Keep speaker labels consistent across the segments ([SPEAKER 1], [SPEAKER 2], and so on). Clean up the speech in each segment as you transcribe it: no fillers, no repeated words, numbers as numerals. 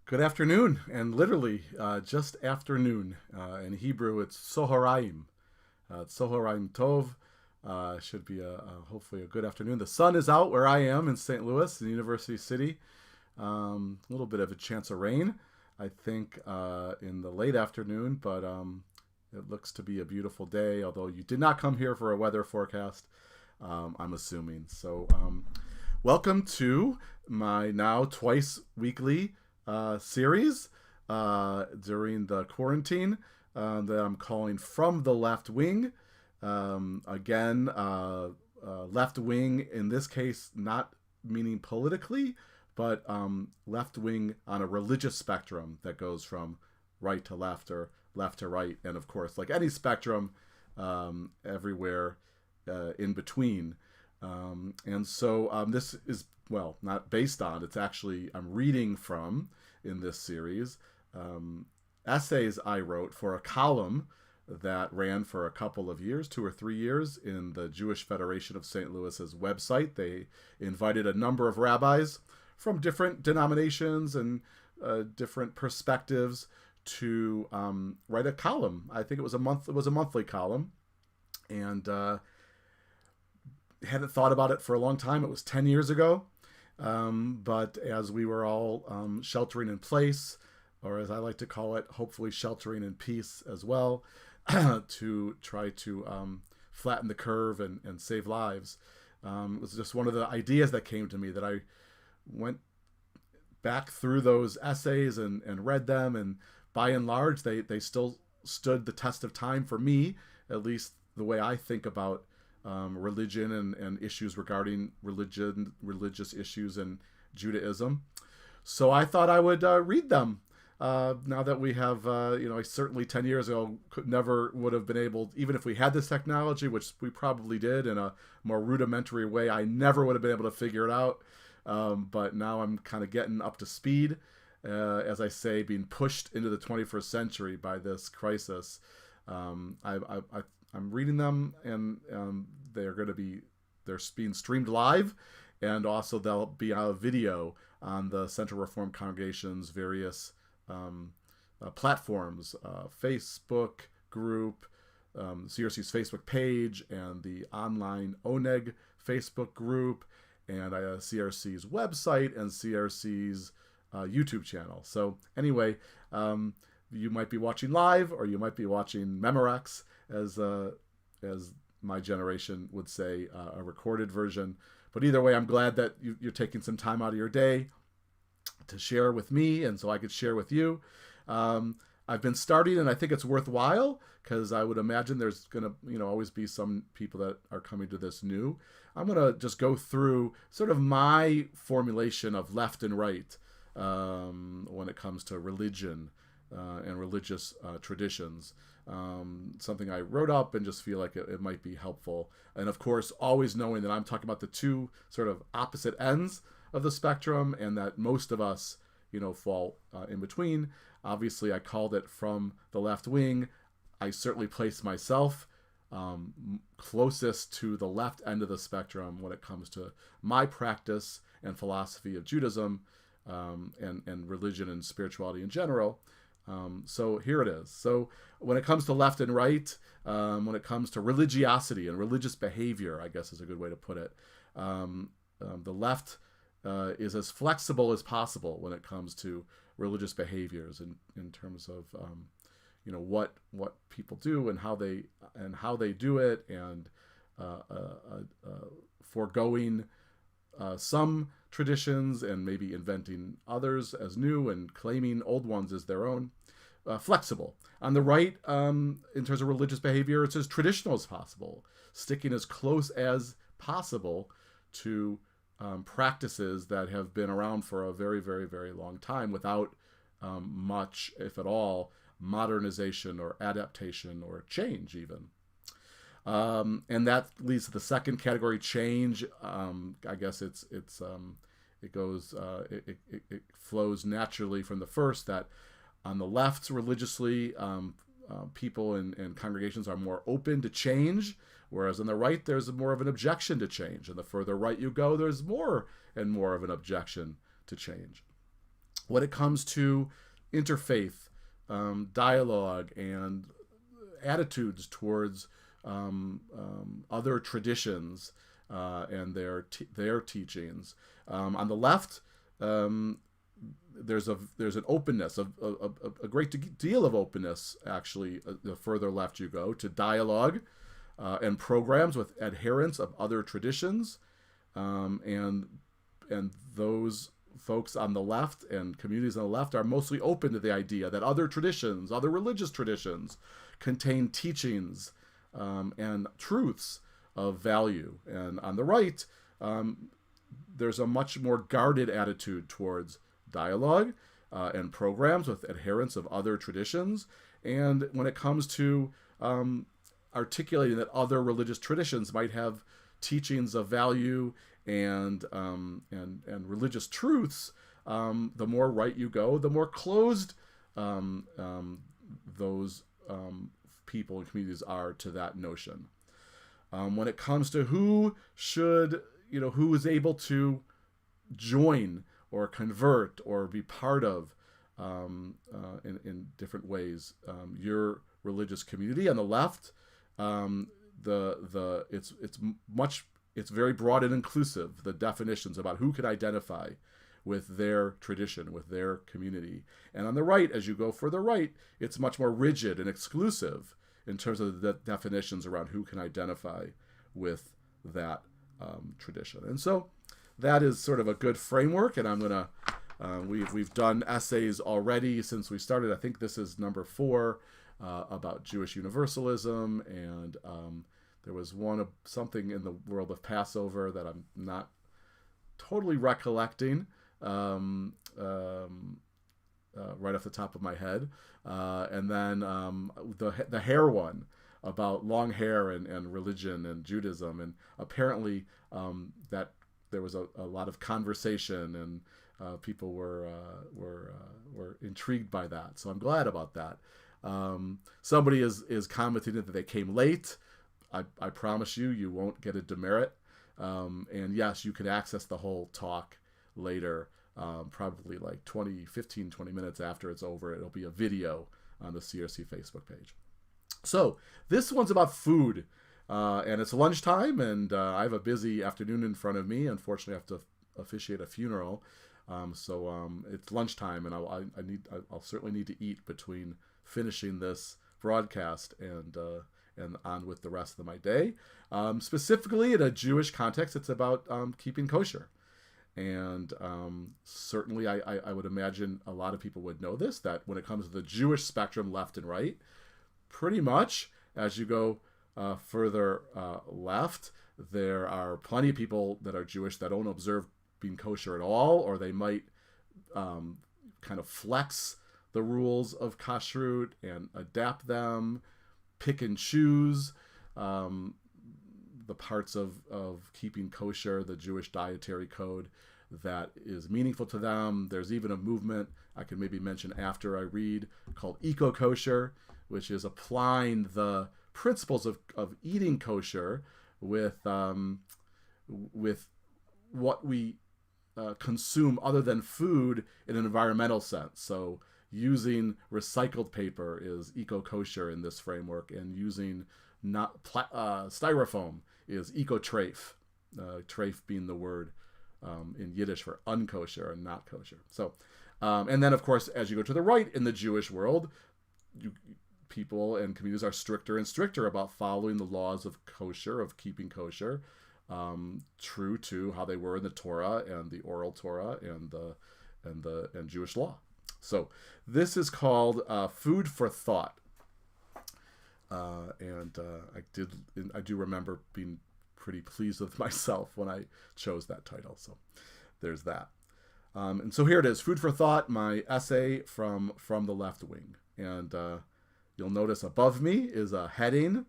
[SPEAKER 1] Good afternoon, and literally just afternoon. In Hebrew, it's Soharaim. It's Soharaim Tov. Should be hopefully a good afternoon. The sun is out where I am in St. Louis, in University City. A little bit of a chance of rain, I think, in the late afternoon, but it looks to be a beautiful day, although you did not come here for a weather forecast, I'm assuming. So, welcome to my now twice weekly series during the quarantine that I'm calling From the Left Wing. Again, left wing in this case, not meaning politically, but left wing on a religious spectrum that goes from right to left or left to right. And of course, like any spectrum, everywhere in between. And so this is, well, not based on, it's actually, I'm reading from, in this series, essays I wrote for a column that ran for a couple of years, 2 or 3 years, in the Jewish Federation of St. Louis's website. They invited a number of rabbis from different denominations and different perspectives to write a column. I think it was a monthly column, and hadn't thought about it for a long time. It was 10 years ago. But as we were all sheltering in place, or as I like to call it, hopefully sheltering in peace as well, to try to flatten the curve and save lives, it was just one of the ideas that came to me, that I went back through those essays and read them, and by and large, they still stood the test of time for me, at least the way I think about religion and issues regarding religious issues in Judaism. So I thought I would read them. Now that we have, I certainly 10 years ago never would have been able, even if we had this technology, which we probably did in a more rudimentary way, I never would have been able to figure it out. But now I'm kind of getting up to speed, as I say, being pushed into the 21st century by this crisis. I'm reading them, and they're being streamed live, and also they'll be on a video on the Central Reformed Congregation's various platforms, Facebook group, CRC's Facebook page, and the online Oneg Facebook group, and CRC's website, and CRC's YouTube channel. So anyway, you might be watching live, or you might be watching Memorex, as my generation would say, a recorded version. But either way, I'm glad that you're taking some time out of your day to share with me, and so I could share with you. I've been starting, and I think it's worthwhile, because I would imagine there's going to always be some people that are coming to this new. I'm going to just go through sort of my formulation of left and right when it comes to religion and religious traditions. Something I wrote up and just feel like it might be helpful. And of course, always knowing that I'm talking about the two sort of opposite ends of the spectrum, and that most of us, fall in between. Obviously, I called it From the Left Wing. I certainly place myself closest to the left end of the spectrum when it comes to my practice and philosophy of Judaism, and religion and spirituality in general. So here it is. So when it comes to left and right, when it comes to religiosity and religious behavior, I guess is a good way to put it, the left is as flexible as possible when it comes to religious behaviors, in terms of what people do and how they do it, and foregoing some traditions and maybe inventing others as new, and claiming old ones as their own. Flexible. On the right, in terms of religious behavior, it's as traditional as possible, sticking as close as possible to practices that have been around for a very, very, very long time, without much, if at all, modernization or adaptation or change even. And that leads to the second category, change. I guess it flows naturally from the first, that on the left, religiously, people and congregations are more open to change, whereas on the right, there's more of an objection to change. And the further right you go, there's more and more of an objection to change. when it comes to interfaith dialogue and attitudes towards other traditions and their teachings. On the left, there's an openness, a great deal of openness, actually, the further left you go, to dialogue and programs with adherents of other traditions, and those folks on the left and communities on the left are mostly open to the idea that other traditions, other religious traditions, contain teachings and truths of value. And on the right, there's a much more guarded attitude towards dialogue and programs with adherents of other traditions. And when it comes to articulating that other religious traditions might have teachings of value and religious truths, the more right you go, the more closed those people and communities are to that notion. When it comes to who is able to join or convert or be part of in different ways your religious community, on the left, it's very broad and inclusive, the definitions about who can identify with their tradition, with their community. And on the right, as you go further right, it's much more rigid and exclusive in terms of the definitions around who can identify with that tradition. And so that is sort of a good framework, and I'm gonna we've done essays already since we started. I think this is number 4 about Jewish universalism, and there was something in the world of Passover that I'm not totally recollecting right off the top of my head, and then the hair one about long hair and religion and Judaism, and apparently that there was a lot of conversation, and people were intrigued by that. So I'm glad about that. Somebody is commenting that they came late. I promise you won't get a demerit. And yes, you can access the whole talk later, probably like 20 minutes after it's over. It'll be a video on the CRC Facebook page. So this one's about food, and it's lunchtime, and I have a busy afternoon in front of me. Unfortunately, I have to officiate a funeral, so it's lunchtime, and I'll certainly need to eat between finishing this broadcast and on with the rest of my day. Specifically, in a Jewish context, it's about keeping kosher. And certainly I would imagine a lot of people would know this, that when it comes to the Jewish spectrum, left and right, pretty much as you go further left, there are plenty of people that are Jewish that don't observe being kosher at all, or they might kind of flex the rules of kashrut and adapt them, pick and choose the parts of keeping kosher, the Jewish dietary code, that is meaningful to them. There's even a movement I can maybe mention after I read called eco-kosher, which is applying the principles of eating kosher with what we consume other than food in an environmental sense. So using recycled paper is eco-kosher in this framework, and using not styrofoam is eco-treif, treif being the word in Yiddish for unkosher and not kosher. So, and then of course, as you go to the right in the Jewish world, people and communities are stricter and stricter about following the laws of kosher, of keeping kosher, true to how they were in the Torah and the oral Torah and Jewish law. So this is called Food for Thought, and I do remember being pretty pleased with myself when I chose that title. So there's that. And so here it is, Food for Thought, my essay from the left wing. And you'll notice above me is a heading.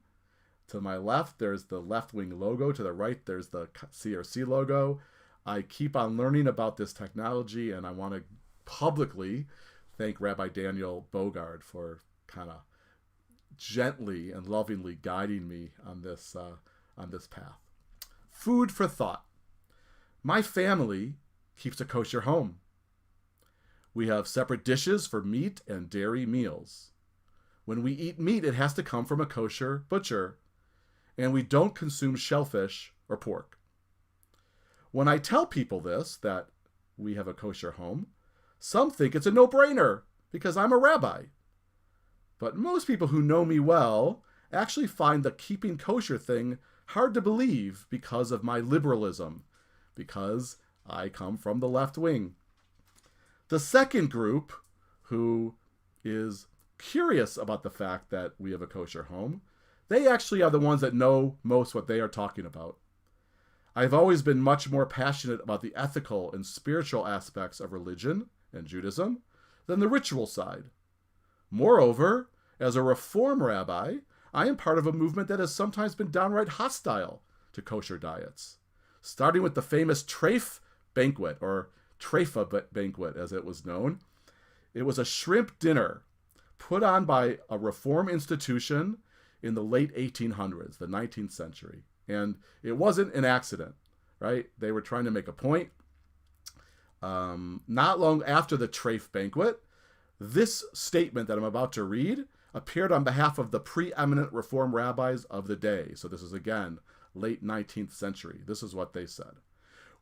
[SPEAKER 1] To my left, there's the left-wing logo. To the right, there's the CRC logo. I keep on learning about this technology, and I want to publicly thank Rabbi Daniel Bogard for kind of gently and lovingly guiding me on this path. Food for thought. My family keeps a kosher home. We have separate dishes for meat and dairy meals. When we eat meat, it has to come from a kosher butcher, and we don't consume shellfish or pork. When I tell people this, that we have a kosher home, some think it's a no-brainer because I'm a rabbi. But most people who know me well actually find the keeping kosher thing hard to believe because of my liberalism, because I come from the left wing. The second group, who is curious about the fact that we have a kosher home, they actually are the ones that know most what they are talking about. I've always been much more passionate about the ethical and spiritual aspects of religion and Judaism than the ritual side. Moreover, as a Reform rabbi, I am part of a movement that has sometimes been downright hostile to kosher diets, starting with the famous treif banquet, or treifa banquet as it was known. It was a shrimp dinner put on by a Reform institution in the late 1800s, the 19th century. And it wasn't an accident, right? They were trying to make a point. Not long after the treif banquet, this statement that I'm about to read appeared on behalf of the preeminent Reform rabbis of the day. So this is, again, late 19th century. This is what they said.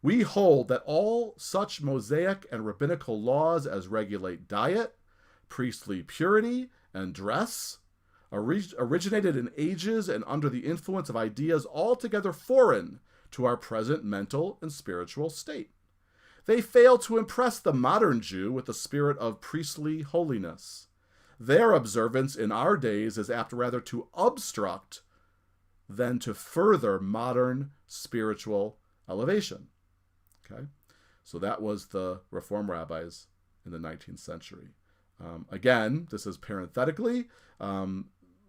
[SPEAKER 1] We hold that all such Mosaic and rabbinical laws as regulate diet, priestly purity, and dress originated in ages and under the influence of ideas altogether foreign to our present mental and spiritual state. They fail to impress the modern Jew with the spirit of priestly holiness. Their observance in our days is apt rather to obstruct than to further modern spiritual elevation. Okay, so that was the Reform rabbis in the 19th century. Again, this is parenthetically,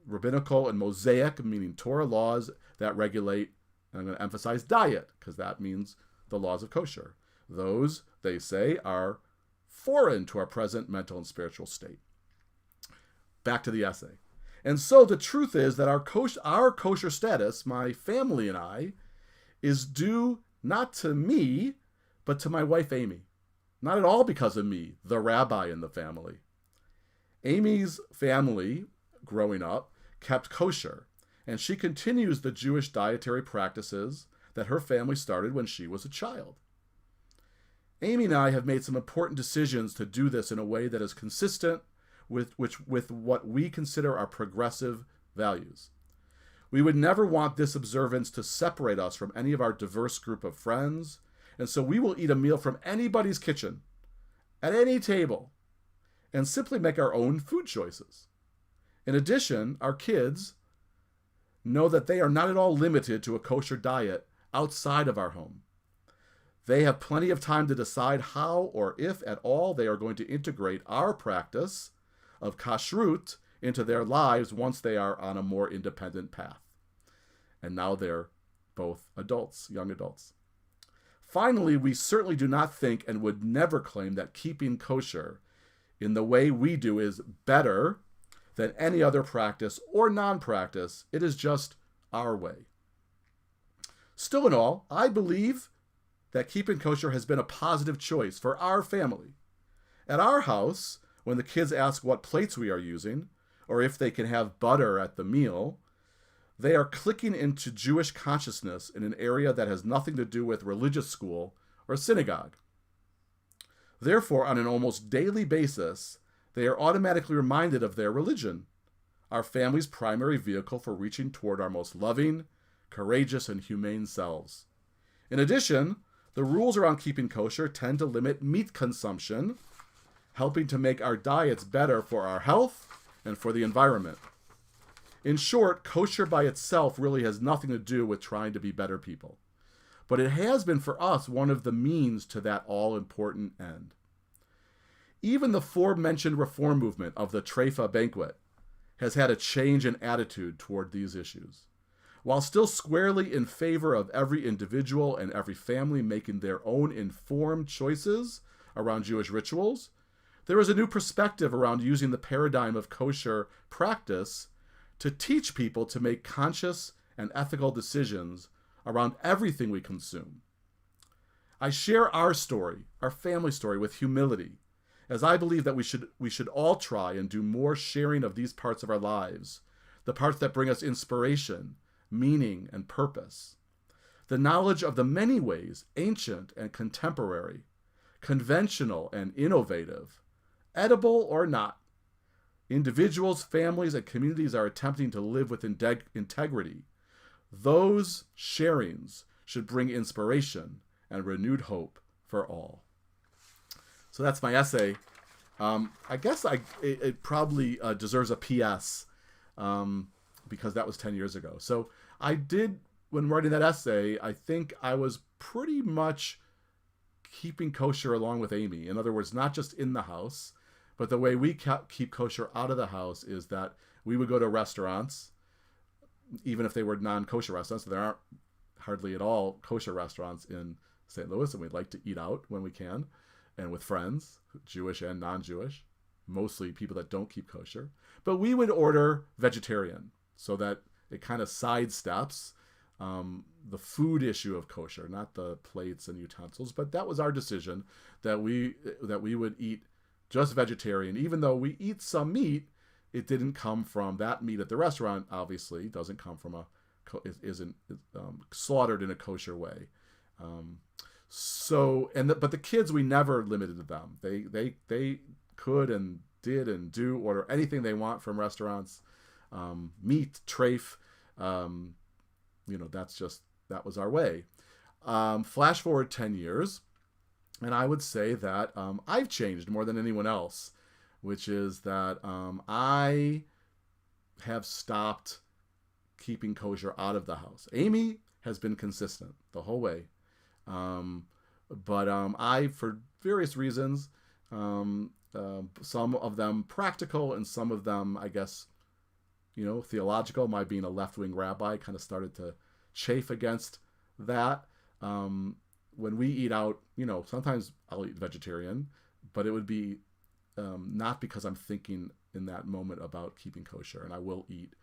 [SPEAKER 1] rabbinical and Mosaic, meaning Torah laws that regulate, and I'm going to emphasize diet, because that means the laws of kosher. Those, they say, are foreign to our present mental and spiritual state. Back to the essay. And so the truth is that our kosher status, my family and I, is due not to me, but to my wife, Amy. Not at all because of me, the rabbi in the family. Amy's family, growing up, kept kosher, and she continues the Jewish dietary practices that her family started when she was a child. Amy and I have made some important decisions to do this in a way that is consistent with what we consider our progressive values. We would never want this observance to separate us from any of our diverse group of friends, and so we will eat a meal from anybody's kitchen, at any table, and simply make our own food choices. In addition, our kids know that they are not at all limited to a kosher diet outside of our home. They have plenty of time to decide how or if at all they are going to integrate our practice of kashrut into their lives once they are on a more independent path. And now they're both adults, young adults. Finally, we certainly do not think and would never claim that keeping kosher in the way we do is better than any other practice or non-practice. It is just our way. Still in all, I believe that keeping kosher has been a positive choice for our family. At our house, when the kids ask what plates we are using, or if they can have butter at the meal, they are clicking into Jewish consciousness in an area that has nothing to do with religious school or synagogue. Therefore, on an almost daily basis, they are automatically reminded of their religion, our family's primary vehicle for reaching toward our most loving, courageous, and humane selves. In addition, the rules around keeping kosher tend to limit meat consumption, helping to make our diets better for our health and for the environment. In short, kosher by itself really has nothing to do with trying to be better people. But it has been for us one of the means to that all-important end. Even the aforementioned reform movement of the treifa banquet has had a change in attitude toward these issues. While still squarely in favor of every individual and every family making their own informed choices around Jewish rituals, there is a new perspective around using the paradigm of kosher practice to teach people to make conscious and ethical decisions around everything we consume. I share our story, our family story, with humility, as I believe that we should all try and do more sharing of these parts of our lives, the parts that bring us inspiration, meaning, and purpose. The knowledge of the many ways, ancient and contemporary, conventional and innovative, edible or not, individuals, families, and communities are attempting to live with integrity. Those sharings should bring inspiration and renewed hope for all. So that's my essay. I guess it probably deserves a PS because that was 10 years ago. So I did, when writing that essay, I think I was pretty much keeping kosher along with Amy. In other words, not just in the house, but the way we keep kosher out of the house is that we would go to restaurants, even if they were non-kosher restaurants. There aren't hardly at all kosher restaurants in St. Louis, and we'd like to eat out when we can, and with friends, Jewish and non-Jewish, mostly people that don't keep kosher. But we would order vegetarian so that it kind of sidesteps the food issue of kosher, not the plates and utensils. But that was our decision, that we would eat just vegetarian. Even though we eat some meat, it didn't come from that meat at the restaurant. Obviously, doesn't come from isn't slaughtered in a kosher way. But the kids, we never limited them. They could and did and do order anything they want from restaurants, meat, treif. That was our way. Flash forward 10 years, and I would say that I've changed more than anyone else, which is that I have stopped keeping kosher out of the house. Amy has been consistent the whole way. But I, for various reasons, some of them practical and some of them, I guess, theological, my being a left-wing rabbi kind of started to chafe against that. When we eat out, sometimes I'll eat vegetarian, but it would be not because I'm thinking in that moment about keeping kosher. And I will eat,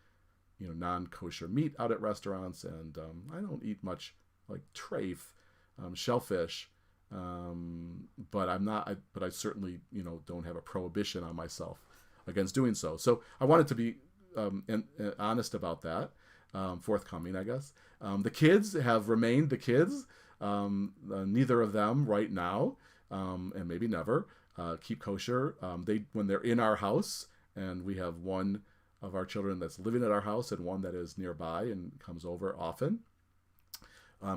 [SPEAKER 1] non-kosher meat out at restaurants, and I don't eat much like treif, shellfish, but I certainly, don't have a prohibition on myself against doing so. So I wanted to be honest about that, forthcoming, I guess. The kids have remained the kids. Neither of them right now, and maybe never, keep kosher. When they're in our house, and we have one of our children that's living at our house and one that is nearby and comes over often,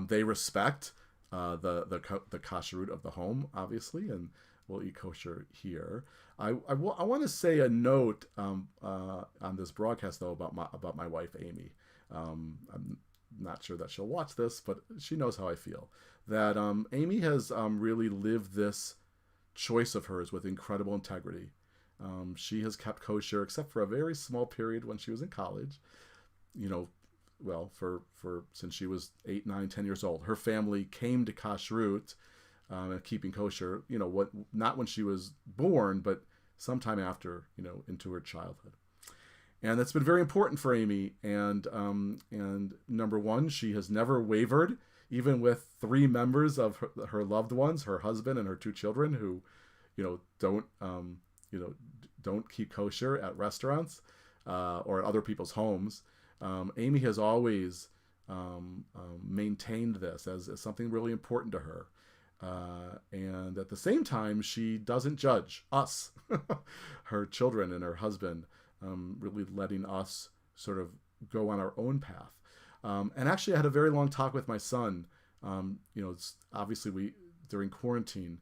[SPEAKER 1] they respect the kashrut of the home, obviously, and we'll eat kosher here. I want to say a note on this broadcast, though, about my wife, Amy. I'm not sure that she'll watch this, but she knows how I feel. That Amy has really lived this choice of hers with incredible integrity. She has kept kosher, except for a very small period when she was in college. Since she was 8, 9, 10 years old. Her family came to kashrut and keeping kosher, not when she was born, but sometime after, into her childhood. And that's been very important for Amy. And number one, she has never wavered, even with 3 members of her loved ones, her husband and her 2 children, who, don't keep kosher at restaurants or at other people's homes. Amy has always maintained this as something really important to her. And at the same time, she doesn't judge us, her children and her husband, really letting us sort of go on our own path. And actually, I had a very long talk with my son. It's obviously during quarantine,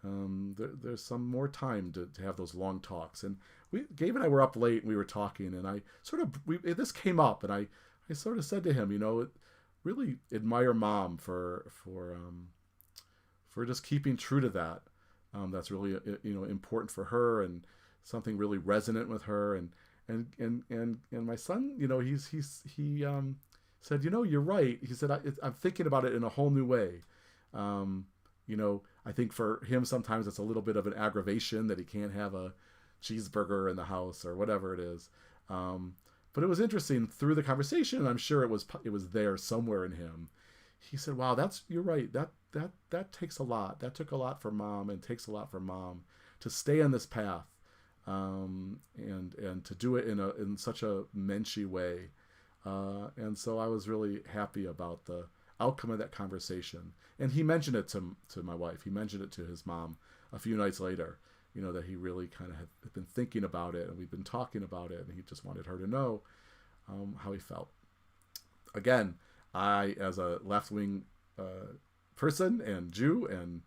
[SPEAKER 1] there's some more time to have those long talks. And Gabe and I were up late and we were talking, and this came up, and I sort of said to him, really admire Mom for just keeping true to that. That's really important for her and something really resonant with her. And my son, he said, you're right. He said, I'm thinking about it in a whole new way. I think for him sometimes it's a little bit of an aggravation that he can't have a cheeseburger in the house or whatever it is. But it was interesting through the conversation, and I'm sure it was there somewhere in him. He said, wow, you're right. That takes a lot. That took a lot for Mom, and takes a lot for Mom to stay on this path, and to do it in such a menschy way. And so I was really happy about the outcome of that conversation. And he mentioned it to my wife. He mentioned it to his mom a few nights later, that he really kind of had been thinking about it, and we've been talking about it, and he just wanted her to know how he felt. Again, I, as a left-wing person and Jew and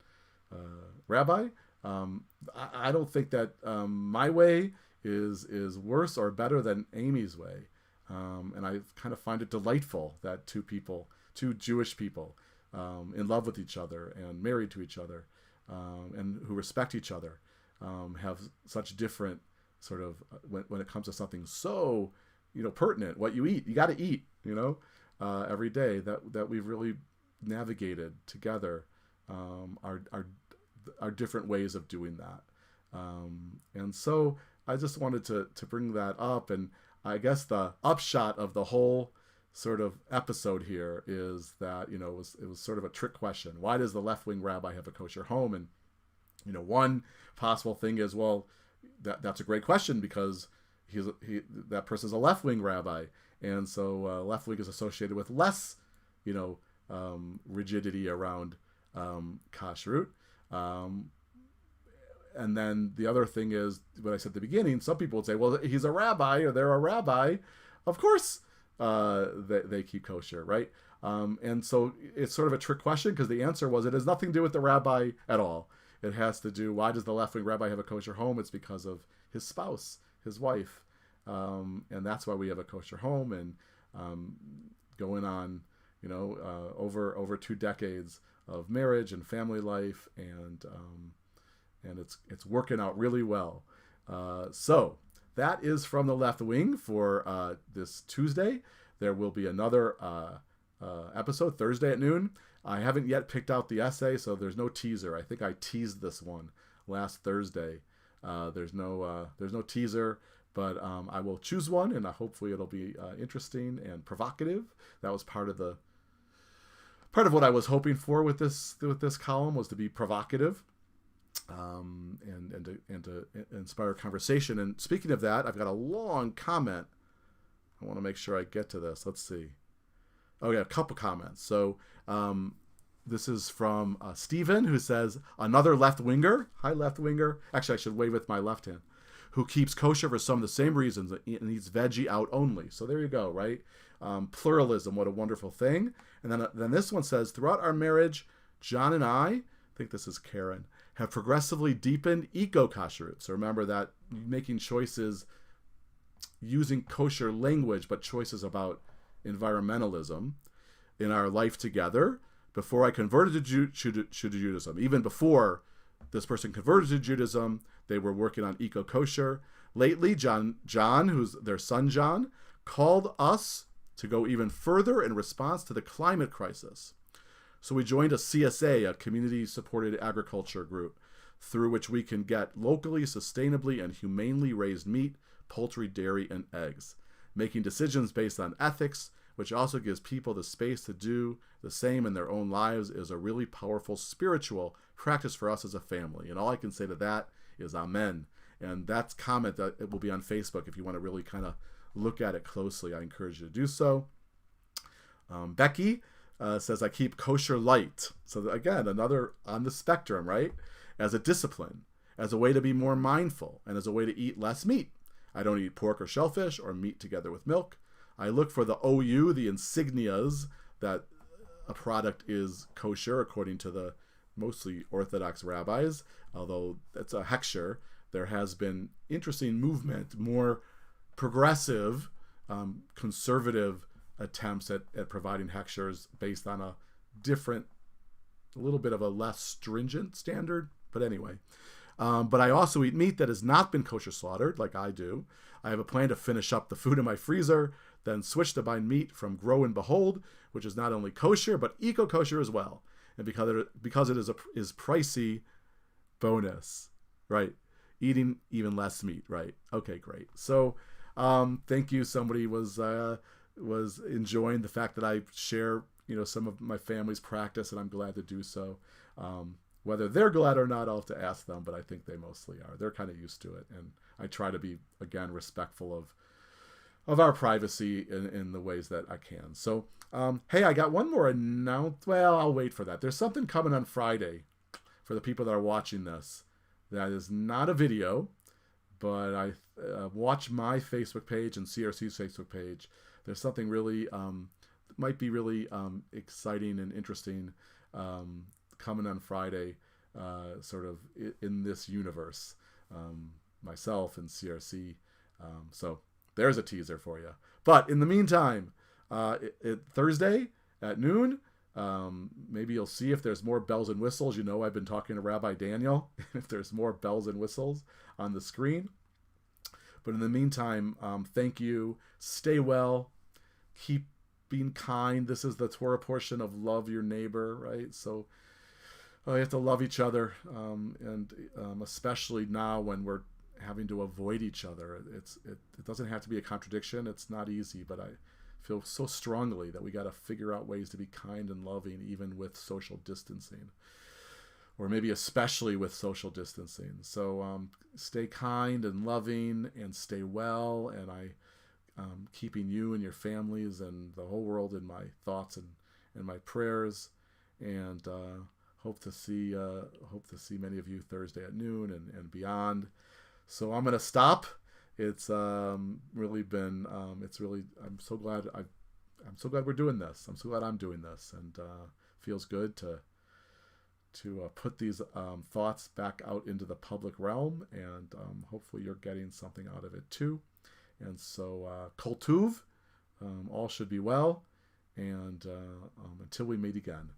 [SPEAKER 1] rabbi, I don't think that my way is worse or better than Amy's way. And I kind of find it delightful that two Jewish people, in love with each other and married to each other, and who respect each other, have such different sort of, when it comes to something so, pertinent, what you eat, you got to eat, every day, that we've really navigated together, our different ways of doing that. And so I just wanted to bring that up. And I guess the upshot of the whole sort of episode here is that, it was sort of a trick question. Why does the left-wing rabbi have a kosher home? And, one possible thing is, well, that's a great question, because that person's a left-wing rabbi. And so left-wing is associated with less, rigidity around kashrut. And then the other thing is, what I said at the beginning, some people would say, well, he's a rabbi, or they're a rabbi. Of course they keep kosher, right? And so it's sort of a trick question, because the answer was, it has nothing to do with the rabbi at all. It has to do, why does the left-wing rabbi have a kosher home? It's because of his spouse, his wife. And that's why we have a kosher home. And going on, over 2 decades of marriage and family life, and it's working out really well. So that is from the Left Wing for this Tuesday. There will be another episode Thursday at noon. I haven't yet picked out the essay, so there's no teaser. I think I teased this one last Thursday. There's no teaser, but I will choose one, and hopefully it'll be interesting and provocative. That was part of what I was hoping for with this column, was to be provocative, and to inspire conversation. And speaking of that, I've got a long comment. I want to make sure I get to this. Let's see. Okay, a couple comments. So this is from Stephen, who says, another left-winger. Hi, left-winger. Actually, I should wave with my left hand. Who keeps kosher for some of the same reasons, and eats veggie out only. So there you go, right? Pluralism, what a wonderful thing. And then this one says, throughout our marriage, John and I think this is Karen, have progressively deepened eco-kashrut. So remember that making choices using kosher language, but choices about environmentalism in our life together. Before I converted to Judaism, even before this person converted to Judaism, they were working on eco-kosher. Lately, John, who's their son John, called us to go even further in response to the climate crisis. So we joined a CSA, a community-supported agriculture group, through which we can get locally, sustainably, and humanely raised meat, poultry, dairy, and eggs, making decisions based on ethics, which also gives people the space to do the same in their own lives, is a really powerful spiritual practice for us as a family. And all I can say to that is amen. And that's comment that it will be on Facebook. If you want to really kind of look at it closely, I encourage you to do so. Becky says, I keep kosher light. So again, another on the spectrum, right? As a discipline, as a way to be more mindful, and as a way to eat less meat. I don't eat pork or shellfish or meat together with milk. I look for the OU, the insignias, that a product is kosher according to the mostly Orthodox rabbis, although it's a hechsher. There has been interesting movement, more progressive, conservative attempts at providing hechshers based on a little bit of a less stringent standard. But anyway, but I also eat meat that has not been kosher slaughtered, like I do. I have a plan to finish up the food in my freezer, then switch to buy meat from Grow and Behold, which is not only kosher, but eco-kosher as well. And because it is pricey, bonus, right? Eating even less meat, right? Okay, great. So thank you. Somebody was enjoying the fact that I share, some of my family's practice, and I'm glad to do so. Whether they're glad or not, I'll have to ask them, but I think they mostly are. They're kind of used to it, and I try to be, again, respectful of our privacy in the ways that I can. So, hey, I got one more announcement. Well, I'll wait for that. There's something coming on Friday for the people that are watching this. That is not a video, but I watch my Facebook page and CRC's Facebook page. There's something really, might be really exciting and interesting coming on Friday, sort of in this universe, myself and CRC. So there's a teaser for you. But in the meantime, Thursday at noon, maybe you'll see if there's more bells and whistles. You know, I've been talking to Rabbi Daniel, if there's more bells and whistles on the screen. But in the meantime, thank you. Stay well. Keep being kind. This is the Torah portion of love your neighbor, right? So you have to love each other, and especially now when we're having to avoid each other. It doesn't have to be a contradiction. It's not easy, but I feel so strongly that we got to figure out ways to be kind and loving, even with social distancing, or maybe especially with social distancing. So stay kind and loving, and stay well. And keeping you and your families and the whole world in my thoughts and my prayers. And hope to see many of you Thursday at noon and beyond. So I'm gonna stop. It's really been I'm so glad we're doing this. I'm so glad I'm doing this, and feels good to put these thoughts back out into the public realm, and hopefully you're getting something out of it too. And so Kol Tuv, all should be well, and until we meet again,